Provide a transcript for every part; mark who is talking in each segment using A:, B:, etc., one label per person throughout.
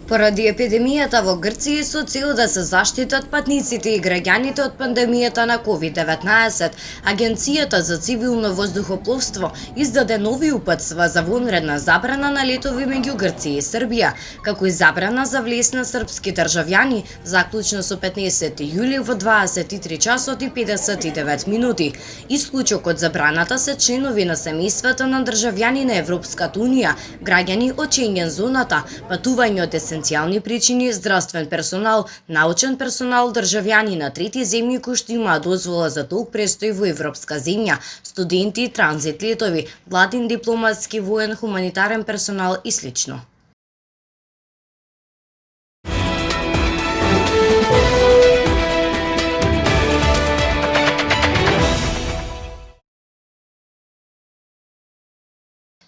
A: Поради епидемијата во Грција со цел да се заштитат патниците и граѓаните од пандемијата на COVID-19, Агенцијата за цивилно воздухопловство издаде нови упатства за вонредна забрана на летови меѓу Грција и Србија, како и забрана за влез на српски државјани заклучно со 15 јули во 23 часот и 59 минути. Исклучок од забраната се членови на семејствата на државјани на Европската унија, граѓани од Шенген зоната, патување од есенцијални причини, здравствен персонал, научен персонал, државјани на трети земји кои што имаат дозвола за долг престој во европска земја, студенти, транзит летови, владин дипломатски, воен, хуманитарен персонал и слично.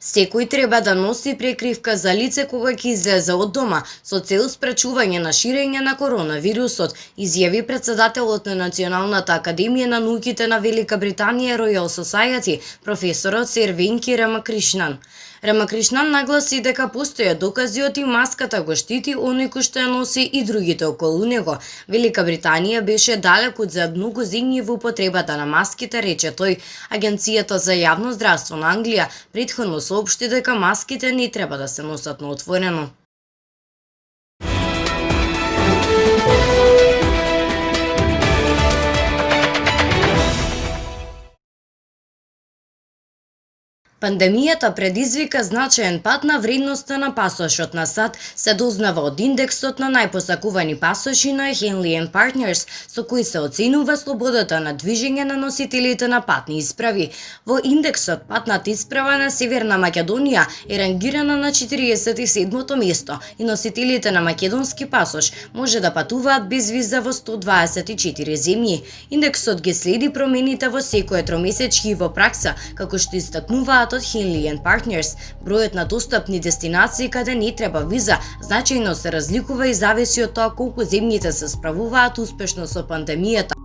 A: Секој треба да носи прекривка за лице кога ќе излезе од дома со цел спречување на ширење на коронавирусот, изјави председателот на Националната академија на науките на Велика Британија Royal Society, професорот Сер Венки Рамакришнан. Рамакришнан нагласи дека постојат докази и маската го штити оној кој што ја носи и другите околу него. Велика Британија беше далеку од многу земји во употребата на маските, рече тој. Агенцијата за јавно здравство на Англија претходно соопшти дека маските не треба да се носат на отворено. Пандемијата предизвика значаен пад на вредноста на пасошот на САД, се дознава од индексот на најпосакувани пасоши на Henley & Partners, со кој се оценува слободата на движење на носителите на патни исправи. Во индексот патната исправа на Северна Македонија е рангирана на 47-то место и носителите на македонски пасош може да патуваат без виза во 124 земји. Индексот ги следи промените во секое тромесечје и во пракса, како што истакнуваат од Henley & Partners. Бројот на достапни дестинации каде не треба виза значајно се разликува и зависи од тоа колку земјите се справуваат успешно со пандемијата.